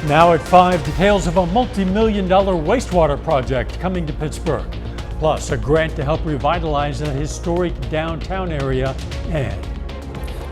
Now at 5, details of a multi-million-dollar wastewater project coming to Pittsburgh. Plus, a grant to help revitalize a historic downtown area, and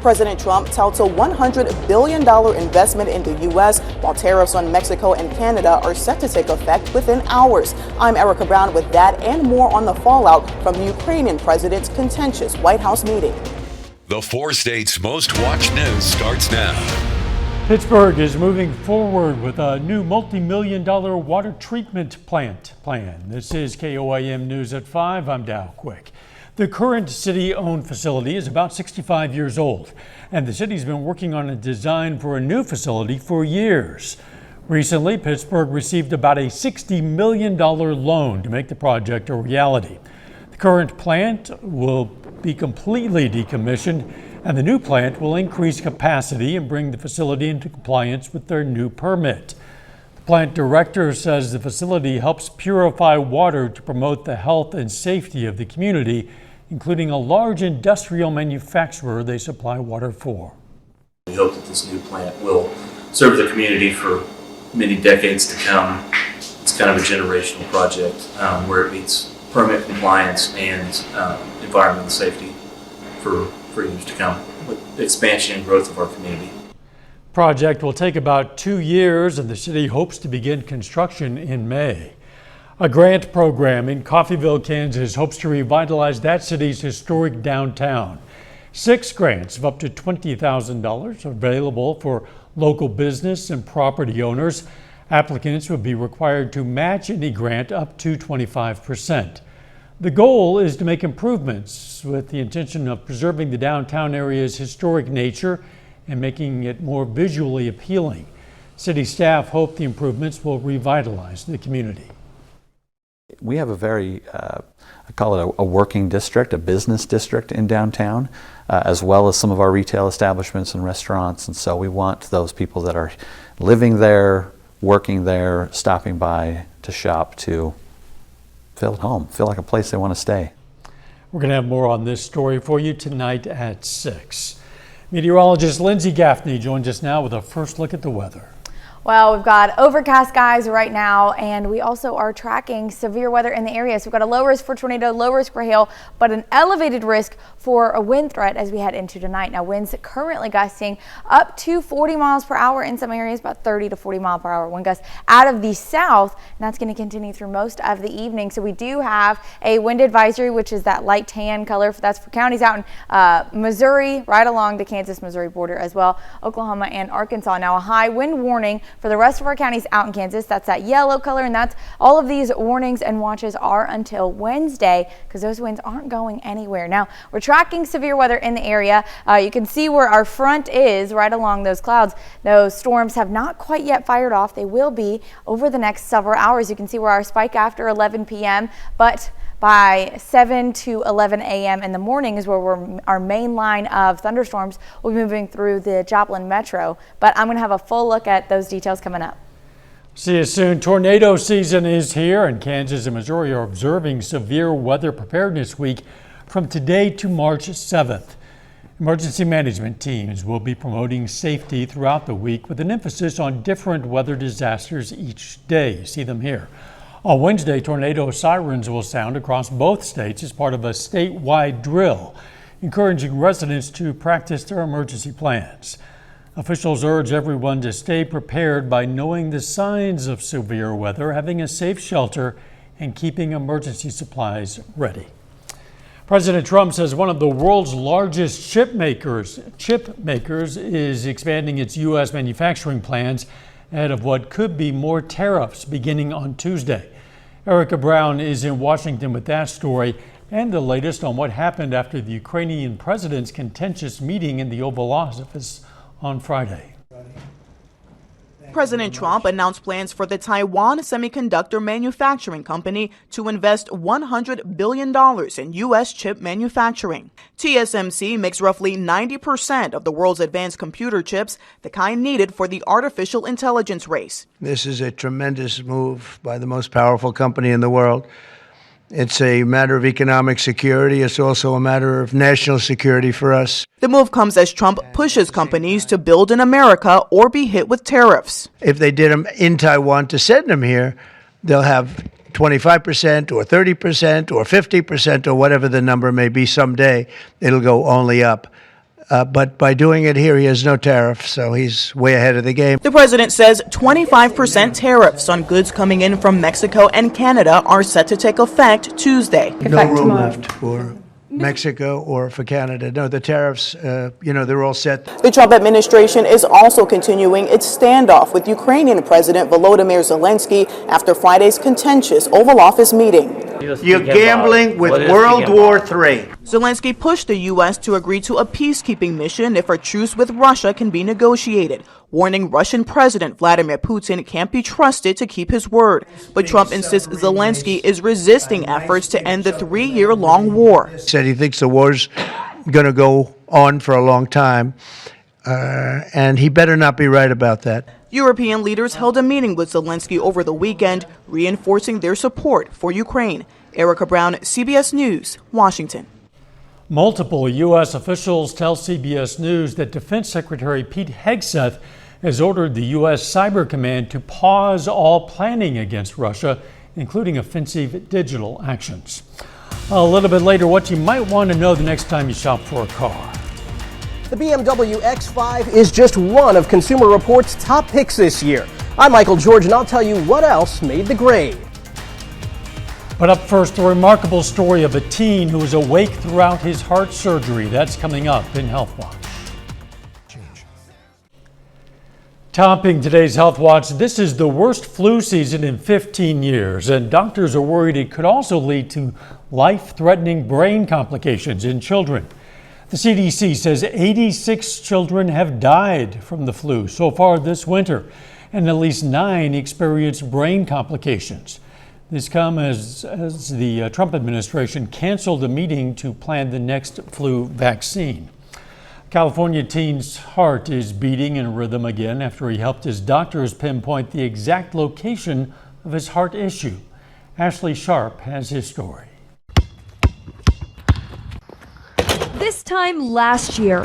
President Trump touts a $100 billion investment in the U.S., while tariffs on Mexico and Canada are set to take effect within hours. I'm Erica Brown with that and more on the fallout from the Ukrainian president's contentious White House meeting. The 4 states' most watched news starts now. Pittsburgh is moving forward with a new multi-million-dollar water treatment plant plan. This is KOIM News at 5. I'm Dow Quick. The current city-owned facility is about 65 years old, and the city's been working on a design for a new facility for years. Recently, Pittsburgh received about a $60 million loan to make the project a reality. The current plant will be completely decommissioned, and the new plant will increase capacity and bring the facility into compliance with their new permit. The plant director says the facility helps purify water to promote the health and safety of the community, including a large industrial manufacturer they supply water for. We hope that this new plant will serve the community for many decades to come. It's kind of a generational project where it meets permit compliance and environmental safety for years to come, with expansion and growth of our community. Project will take about 2 years, and the city hopes to begin construction in May. A grant program in Coffeyville, Kansas hopes to revitalize that city's historic downtown. 6 grants of up to $20,000 are available for local business and property owners. Applicants would be required to match any grant up to 25%. The goal is to make improvements with the intention of preserving the downtown area's historic nature and making it more visually appealing. City staff hope the improvements will revitalize the community. We have a very, I call it a working district, a business district in downtown, as well as some of our retail establishments and restaurants. And so we want those people that are living there, working there, stopping by to shop to feel at home, feel like a place they want to stay. We're going to have more on this story for you tonight at 6. Meteorologist Lindsay Gaffney joins us now with a first look at the weather. Well, we've got overcast skies right now, and we also are tracking severe weather in the area. So we've got a low risk for tornado, low risk for hail, but an elevated risk for a wind threat as we head into tonight. Now, winds currently gusting up to 40 miles per hour in some areas, about 30 to 40 mile per hour wind gusts out of the south, and that's going to continue through most of the evening. So we do have a wind advisory, which is that light tan color. That's for counties out in Missouri, right along the Kansas-Missouri border as well, Oklahoma and Arkansas. Now, a high wind warning for the rest of our counties out in Kansas. That's that yellow color, and that's all of these warnings and watches are until Wednesday, because those winds aren't going anywhere. Now, we're tracking severe weather in the area. You can see where our front is right along those clouds. Those storms have not quite yet fired off. They will be over the next several hours. You can see where our spike after 11 p.m., but by 7 to 11 a.m. in the morning is where our main line of thunderstorms will be moving through the Joplin metro. But I'm going to have a full look at those details coming up. See you soon. Tornado season is here, and Kansas and Missouri are observing severe weather preparedness week from today to March 7th. Emergency management teams will be promoting safety throughout the week with an emphasis on different weather disasters each day. You see them here. On Wednesday, tornado sirens will sound across both states as part of a statewide drill, encouraging residents to practice their emergency plans. Officials urge everyone to stay prepared by knowing the signs of severe weather, having a safe shelter, and keeping emergency supplies ready. President Trump says one of the world's largest chip makers is expanding its U.S. manufacturing plans ahead of what could be more tariffs beginning on Tuesday. Erica Brown is in Washington with that story and the latest on what happened after the Ukrainian president's contentious meeting in the Oval Office on Friday. President Trump announced plans for the Taiwan Semiconductor Manufacturing Company to invest $100 billion in U.S. chip manufacturing. TSMC makes roughly 90% of the world's advanced computer chips, the kind needed for the artificial intelligence race. This is a tremendous move by the most powerful company in the world. It's a matter of economic security. It's also a matter of national security for us. The move comes as Trump pushes companies to build in America or be hit with tariffs. If they did them in Taiwan to send them here, they'll have 25% or 30% or 50% or whatever the number may be someday. It'll go only up. But by doing it here, he has no tariff, so he's way ahead of the game. The president says 25% tariffs on goods coming in from Mexico and Canada are set to take effect Tuesday. No room left for Mexico or for Canada. No, the tariffs, they're all set. The Trump administration is also continuing its standoff with Ukrainian President Volodymyr Zelensky after Friday's contentious Oval Office meeting. You're gambling with World War III. Zelensky pushed the U.S. to agree to a peacekeeping mission if a truce with Russia can be negotiated, warning Russian President Vladimir Putin can't be trusted to keep his word. But Trump insists Zelensky is resisting efforts to end the 3-year-long war. He said he thinks the war's going to go on for a long time, and he better not be right about that. European leaders held a meeting with Zelensky over the weekend, reinforcing their support for Ukraine. Erica Brown, CBS News, Washington. Multiple U.S. officials tell CBS News that Defense Secretary Pete Hegseth has ordered the U.S. Cyber Command to pause all planning against Russia, including offensive digital actions. A little bit later, what you might want to know the next time you shop for a car. The BMW X5 is just one of Consumer Reports' top picks this year. I'm Michael George, and I'll tell you what else made the grade. But up first, the remarkable story of a teen who was awake throughout his heart surgery. That's coming up in Health Watch. Topping today's Health Watch, this is the worst flu season in 15 years, and doctors are worried it could also lead to life-threatening brain complications in children. The CDC says 86 children have died from the flu so far this winter, and at least 9 experienced brain complications. This comes as the Trump administration canceled a meeting to plan the next flu vaccine. California teen's heart is beating in rhythm again after he helped his doctors pinpoint the exact location of his heart issue. Ashley Sharp has his story. This time last year,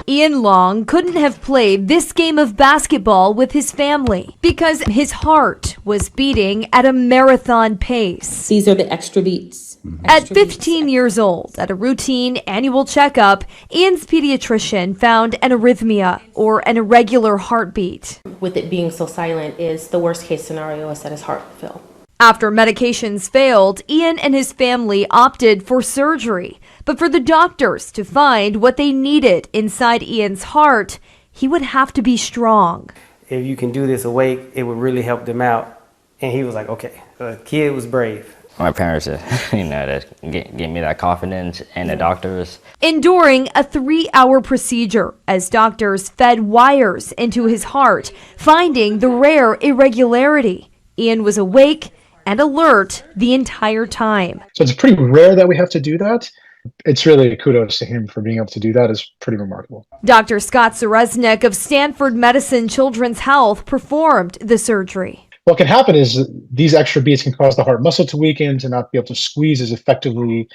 Ian Long couldn't have played this game of basketball with his family because his heart was beating at a marathon pace. These are the extra beats. At 15 years old, at a routine annual checkup, Ian's pediatrician found an arrhythmia, or an irregular heartbeat. With it being so silent, is the worst case scenario is that his heart will fail. After medications failed, Ian and his family opted for surgery. But for the doctors to find what they needed inside Ian's heart, he would have to be strong. If you can do this awake, it would really help them out. And he was like, okay, the kid was brave. My parents, that gave me that confidence, and the doctors. Enduring a 3-hour procedure as doctors fed wires into his heart, finding the rare irregularity. Ian was awake and alert the entire time. So it's pretty rare that we have to do that. It's really kudos to him for being able to do that. Is pretty remarkable. Dr. Scott Zareznik of Stanford Medicine Children's Health performed the surgery. What can happen is these extra beats can cause the heart muscle to weaken, to not be able to squeeze as effectively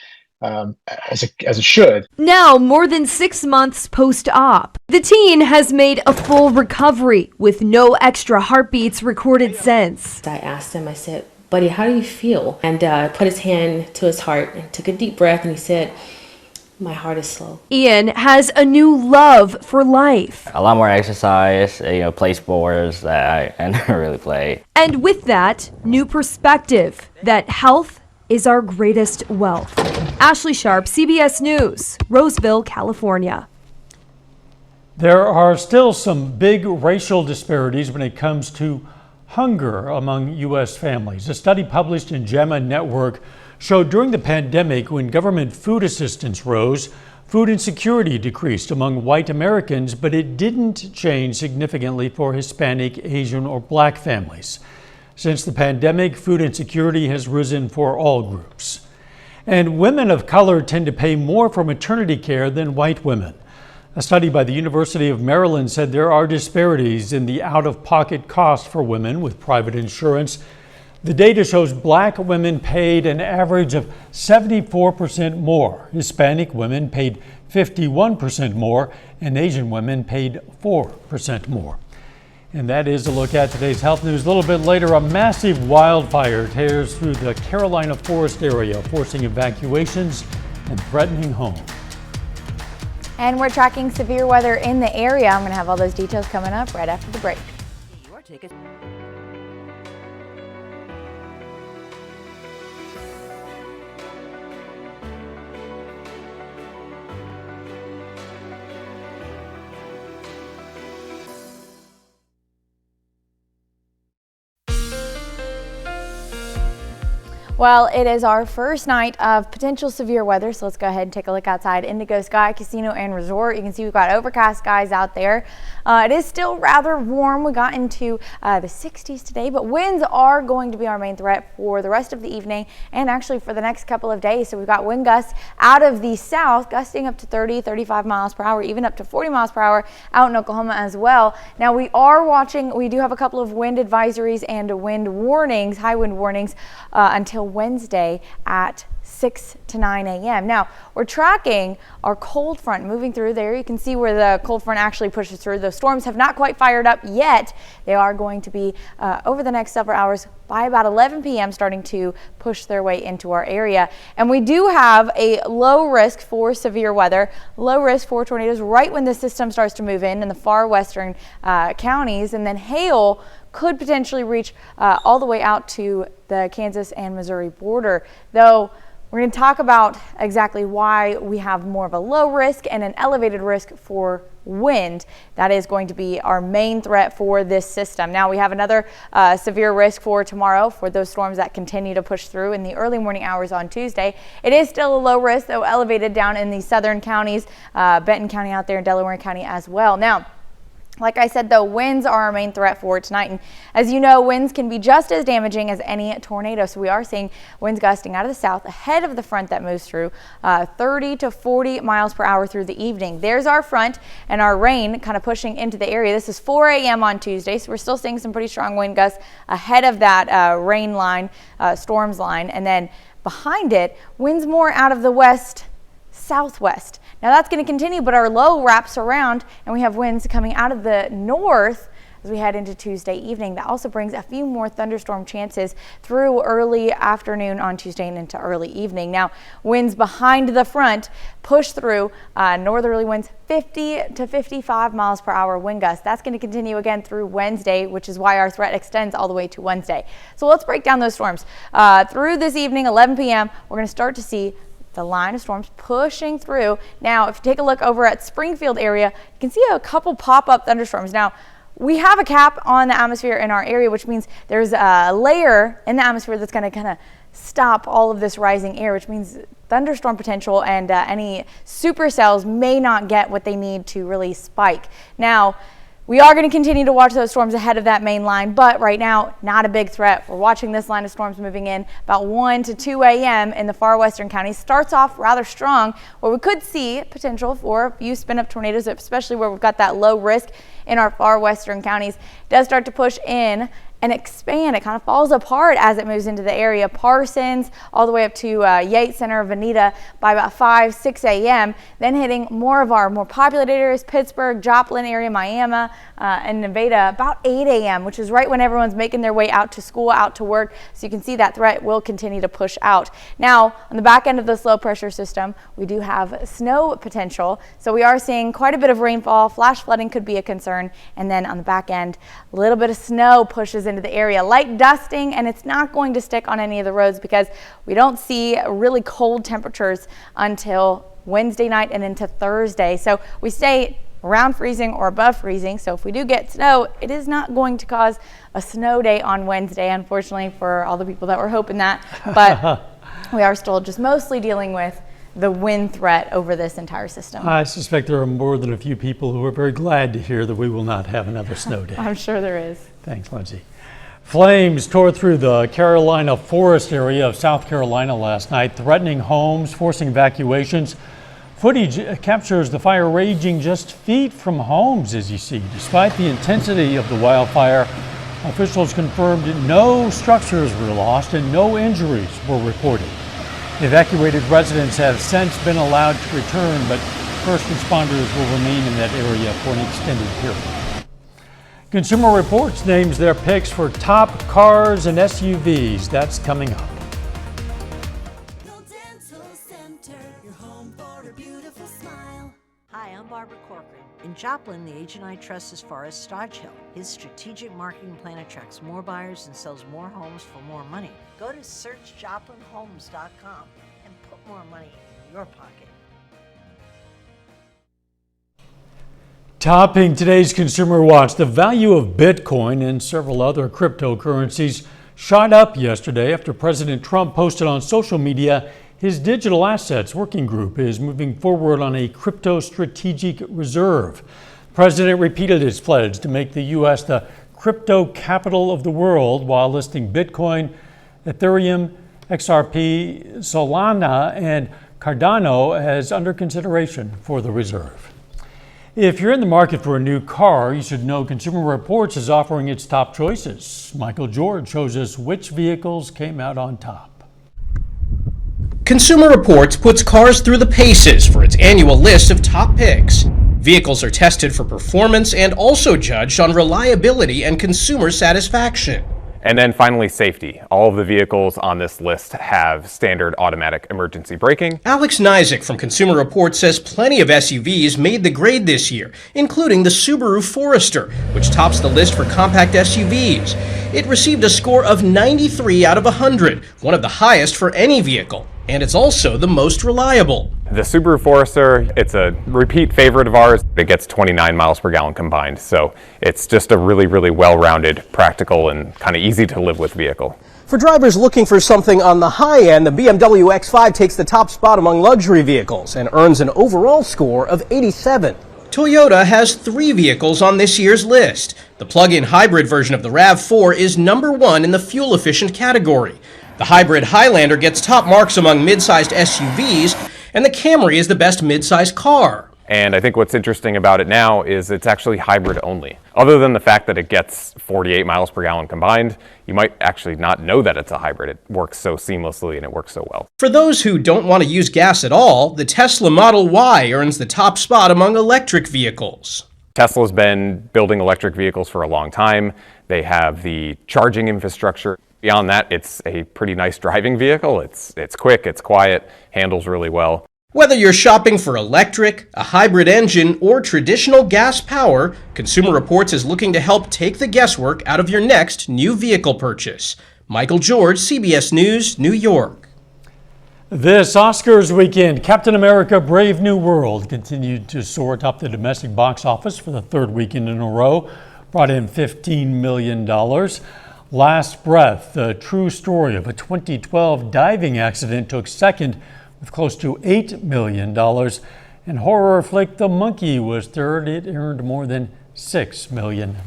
as it should. Now, more than 6 months post-op, the teen has made a full recovery with no extra heartbeats recorded since. I asked him, I said, buddy, how do you feel? And put his hand to his heart and took a deep breath, and he said, my heart is slow. Ian has a new love for life. A lot more exercise, play sports that I never really played. And with that, new perspective that health is our greatest wealth. Ashley Sharp, CBS News, Roseville, California. There are still some big racial disparities when it comes to hunger among U.S. families. A study published in JAMA Network showed during the pandemic, when government food assistance rose, food insecurity decreased among white Americans, but it didn't change significantly for Hispanic, Asian, or Black families. Since the pandemic, food insecurity has risen for all groups. And women of color tend to pay more for maternity care than white women. A study by the University of Maryland said there are disparities in the out-of-pocket cost for women with private insurance. The data shows black women paid an average of 74% more. Hispanic women paid 51% more, and Asian women paid 4% more. And that is a look at today's health news. A little bit later, a massive wildfire tears through the Carolina forest area, forcing evacuations and threatening homes. And we're tracking severe weather in the area. I'm going to have all those details coming up right after the break. Well, it is our first night of potential severe weather, so let's go ahead and take a look outside Indigo Sky Casino and Resort. You can see we've got overcast skies out there. It is still rather warm. We got into the 60s today, but winds are going to be our main threat for the rest of the evening and actually for the next couple of days. So we've got wind gusts out of the south, gusting up to 30, 35 miles per hour, even up to 40 miles per hour out in Oklahoma as well. Now we are watching, we do have a couple of wind advisories and wind warnings, high wind warnings until Wednesday at 6 to 9 a.m. Now we're tracking our cold front moving through there. You can see where the cold front actually pushes through. The storms have not quite fired up yet. They are going to be over the next several hours by about 11 p.m. starting to push their way into our area. And we do have a low risk for severe weather, low risk for tornadoes right when the system starts to move in the far western counties, and then hail could potentially reach all the way out to the Kansas and Missouri border. Though we're going to talk about exactly why we have more of a low risk and an elevated risk for wind. That is going to be our main threat for this system. Now we have another severe risk for tomorrow for those storms that continue to push through in the early morning hours on Tuesday. It is still a low risk, though elevated down in the southern counties, Benton County out there in Delaware County as well. Now, like I said, though, winds are our main threat for tonight. And as you know, winds can be just as damaging as any tornado. So we are seeing winds gusting out of the south ahead of the front that moves through 30 to 40 miles per hour through the evening. There's our front and our rain kind of pushing into the area. This is 4 a.m. on Tuesday. So we're still seeing some pretty strong wind gusts ahead of that rain line, storms line. And then behind it, winds more out of the west southwest. Now that's going to continue, but our low wraps around and we have winds coming out of the north as we head into Tuesday evening. That also brings a few more thunderstorm chances through early afternoon on Tuesday and into early evening. Now winds behind the front push through northerly winds 50 to 55 miles per hour wind gusts. That's going to continue again through Wednesday, which is why our threat extends all the way to Wednesday. So let's break down those storms. Through this evening, 11 p.m., we're going to start to see the line of storms pushing through. Now, if you take a look over at Springfield area, you can see a couple pop-up thunderstorms. Now, we have a cap on the atmosphere in our area, which means there's a layer in the atmosphere that's going to kind of stop all of this rising air, which means thunderstorm potential and any supercells may not get what they need to really spike. Now, we are going to continue to watch those storms ahead of that main line, but right now, not a big threat. We're watching this line of storms moving in about 1 to 2 a.m. in the far western counties. Starts off rather strong, where we could see potential for a few spin-up tornadoes, especially where we've got that low risk in our far western counties. It does start to push in and expand. It kind of falls apart as it moves into the area. Parsons all the way up to Yates Center, Veneta by about 5, 6 a.m. Then hitting more of our more populated areas, Pittsburgh, Joplin area, Miami, and Nevada about 8 a.m., which is right when everyone's making their way out to school, out to work. So you can see that threat will continue to push out. Now, on the back end of this low pressure system, we do have snow potential. So we are seeing quite a bit of rainfall. Flash flooding could be a concern. And then on the back end, a little bit of snow pushes into the area. Light dusting, and it's not going to stick on any of the roads because we don't see really cold temperatures until Wednesday night and into Thursday. So we stay around freezing or above freezing. So if we do get snow, it is not going to cause a snow day on Wednesday, unfortunately, for all the people that were hoping that. But we are still just mostly dealing with the wind threat over this entire system. I suspect there are more than a few people who are very glad to hear that we will not have another snow day. I'm sure there is. Thanks, Lindsay. Flames tore through the Carolina forest area of South Carolina last night, threatening homes, forcing evacuations. Footage captures the fire raging just feet from homes, as you see. Despite the intensity of the wildfire, Officials confirmed no structures were lost and no injuries were reported. Evacuated residents have since been allowed to return, but first responders will remain in that area for an extended period. Consumer Reports names their picks for top cars and SUVs. That's coming up. Hi, I'm Barbara Corcoran. In Joplin, the agent I trust is Forrest Stodge-Hill. His strategic marketing plan attracts more buyers and sells more homes for more money. Go to searchjoplinhomes.com and put more money in your pocket. Topping today's Consumer Watch, the value of Bitcoin and several other cryptocurrencies shot up yesterday after President Trump posted on social media his digital assets working group is moving forward on a crypto strategic reserve. The president repeated his pledge to make the U.S. the crypto capital of the world while listing Bitcoin, Ethereum, XRP, Solana, and Cardano as under consideration for the reserve. If you're in the market for a new car, you should know Consumer Reports is offering its top choices. Michael George shows us which vehicles came out on top. Consumer Reports puts cars through the paces for its annual list of top picks. Vehicles are tested for performance and also judged on reliability and consumer satisfaction. And then finally, safety. All of the vehicles on this list have standard automatic emergency braking. Alex Nizick from Consumer Reports says plenty of SUVs made the grade this year, including the Subaru Forester, which tops the list for compact SUVs. It received a score of 93 out of 100, one of the highest for any vehicle. And it's also the most reliable. The Subaru Forester, it's a repeat favorite of ours. It gets 29 miles per gallon combined, so it's just a really, really well-rounded, practical, and kind of easy to live with vehicle. For drivers looking for something on the high end, the BMW X5 takes the top spot among luxury vehicles and earns an overall score of 87. Toyota has 3 vehicles on this year's list. The plug-in hybrid version of the RAV4 is number 1 in the fuel-efficient category. The hybrid Highlander gets top marks among mid-sized SUVs, and the Camry is the best mid-sized car. And I think what's interesting about it now is it's actually hybrid only. Other than the fact that it gets 48 miles per gallon combined, you might actually not know that it's a hybrid. It works so seamlessly and it works so well. For those who don't want to use gas at all, the Tesla Model Y earns the top spot among electric vehicles. Tesla's been building electric vehicles for a long time. They have the charging infrastructure. Beyond that, it's a pretty nice driving vehicle. It's quick, it's quiet, handles really well. Whether you're shopping for electric, a hybrid engine, or traditional gas power, Consumer Reports is looking to help take the guesswork out of your next new vehicle purchase. Michael George, CBS News, New York. This Oscars weekend, Captain America: Brave New World continued to soar atop the domestic box office for the third weekend in a row, brought in $15 million. Last Breath, the true story of a 2012 diving accident, took second with close to $8 million. And horror flick The Monkey was third. It earned more than $6 million.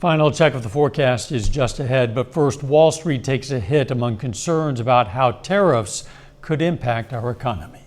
Final check of the forecast is just ahead, but first, Wall Street takes a hit among concerns about how tariffs could impact our economy.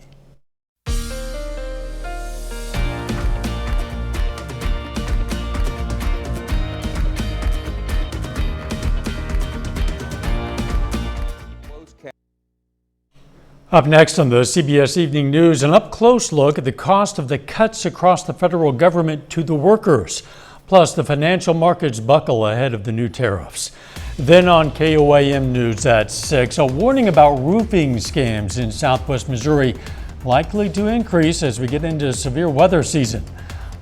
Up next on the CBS Evening News, an up-close look at the cost of the cuts across the federal government to the workers, plus the financial markets buckle ahead of the new tariffs. Then on KOAM News at 6, a warning about roofing scams in southwest Missouri likely to increase as we get into severe weather season.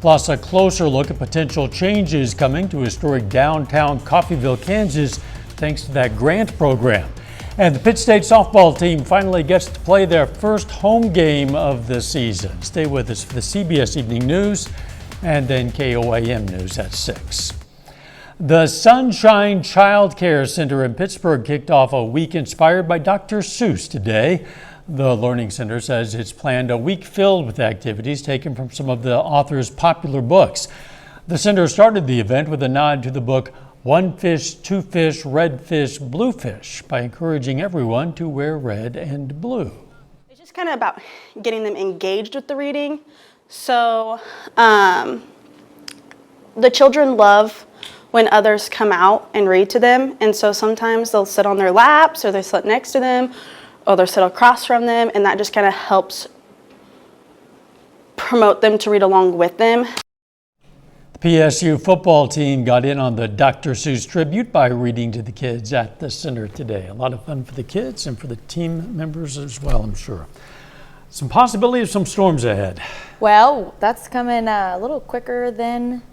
Plus a closer look at potential changes coming to historic downtown Coffeyville, Kansas, thanks to that grant program. And the Pitt State softball team finally gets to play their first home game of the season. Stay with us for the CBS Evening News and then KOAM News at 6. The Sunshine Child Care Center in Pittsburgh kicked off a week inspired by Dr. Seuss today. The Learning Center says it's planned a week filled with activities taken from some of the author's popular books. The center started the event with a nod to the book One Fish, Two Fish, Red Fish, Blue Fish by encouraging everyone to wear red and blue. It's just kind of about getting them engaged with the reading. So the children love when others come out and read to them. And so sometimes they'll sit on their laps, or they sit next to them, or they'll sit across from them, and that just kind of helps promote them to read along with them. The PSU football team got in on the Dr. Seuss tribute by reading to the kids at the center today. A lot of fun for the kids and for the team members as well, I'm sure. Some possibility of some storms ahead. Well, that's coming a little quicker than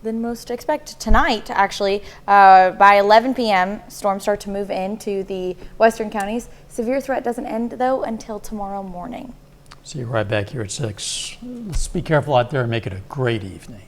most expect. Tonight, actually, by 11 p.m., storms start to move into the western counties. Severe threat doesn't end, though, until tomorrow morning. See you right back here at 6. Let's be careful out there and make it a great evening.